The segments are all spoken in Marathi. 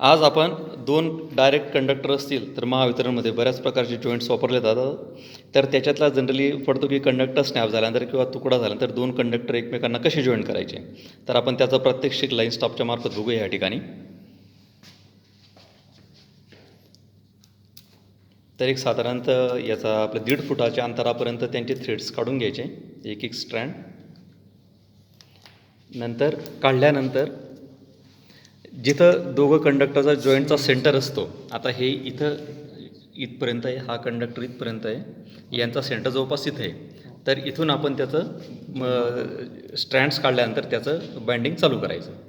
आज आपण दोन डायरेक्ट कंडक्टर असतील तर महावितरणमध्ये बऱ्याच प्रकारचे जॉईंट्स वापरले जातात. तर त्याच्यातला जनरली पडतो की कंडक्टर स्नॅप झाल्यानंतर किंवा तुकडा झाल्यानंतर दोन कंडक्टर एकमेकांना कसे जॉईन करायचे. तर आपण त्याचा प्रात्यक्षिक लाईन स्टॉपच्या मार्फत बघूया या ठिकाणी. तर एक साधारणतः याचा आपल्या 1.5 फुटाच्या अंतरापर्यंत त्यांचे थ्रेड्स काढून घ्यायचे, एक एक स्ट्रँड. नंतर काढल्यानंतर जिथं दोघं कंडक्टरचा जॉईंटचा सेंटर असतो, आता हे इथं इथपर्यंत आहे, हा कंडक्टर इथपर्यंत आहे, यांचा सेंटर जवळपास इथं आहे. तर इथून आपण त्याचं स्ट्रँड्स काढल्यानंतर त्याचं बाइंडिंग चालू करायचं.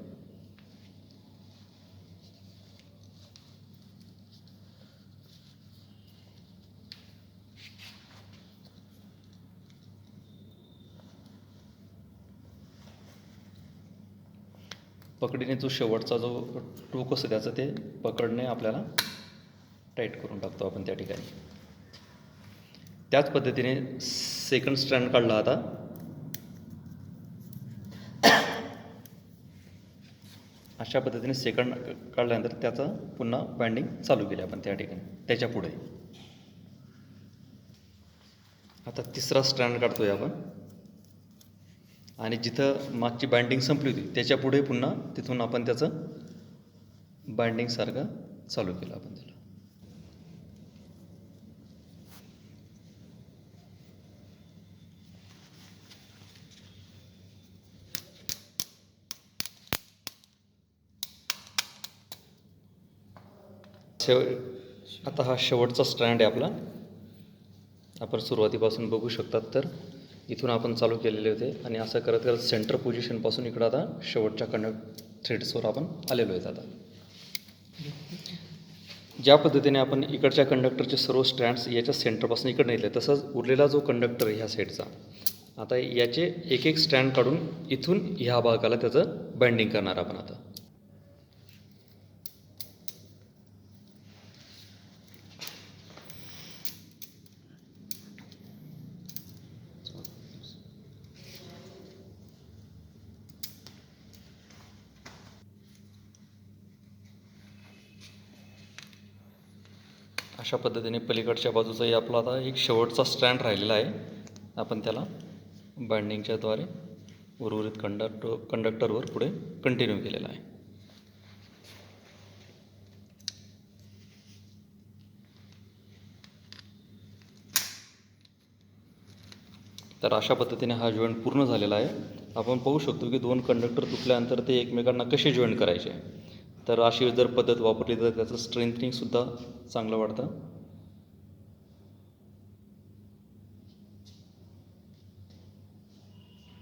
पकडीने जो शेवटचा जो टोक असतो त्याचं ते पकडणे आपल्याला टाईट करून टाकतो आपण त्या ठिकाणी. त्याच पद्धतीने सेकंड स्ट्रँड काढला आता. अशा पद्धतीने सेकंड काढल्यानंतर त्याचं पुन्हा बाइंडिंग चालू केली आपण त्या ठिकाणी. त्याच्या पुढे आता तिसरा स्ट्रँड काढतोय आपण आणि जिथं मागची बाइंडिंग संपली होती त्याच्या पुढे पुन्हा तिथून आपण त्याचं बाइंडिंग सारखं चालू केलं आपण त्याला. आता हा शेवटचा स्ट्रँड आहे आपला. आपण सुरुवातीपासून बघू शकतात. तर इथून आपण चालू केलेले होते आणि असं करत करत सेंटर पोझिशनपासून इकडं आता शेवटच्या थ्रेड्सवर आपण आलेलो आहेत. आता ज्या पद्धतीने आपण इकडच्या कंडक्टरचे सर्व स्ट्रँड्स याच्या सेंटरपासून इकडे नेले, तसंच उरलेला जो कंडक्टर आहे ह्या साईडचा, आता याचे एक एक स्ट्रँड काढून इथून ह्या भागाला त्याचं बाइंडिंग करणार आपण आता. अशा पद्धतीने पलीकडच्या बाजूचाही आपला आता एक शेवटचा स्ट्रँड राहिलेला आहे. आपण त्याला बाइंडिंगच्या द्वारे उर्वरित कंडक्टरवर पुढे कंटिन्यू केलेला आहे. तर अशा पद्धतीने हा जॉईंट पूर्ण झालेला आहे. आपण पाहू शकतो की दोन कंडक्टर तुटल्यानंतर ते एकमेकांना कसे जॉईन करायचे. तर अशी जर पद्धत वापरली तर त्याचं स्ट्रेंथनिंगसुद्धा चांगलं वाढतं.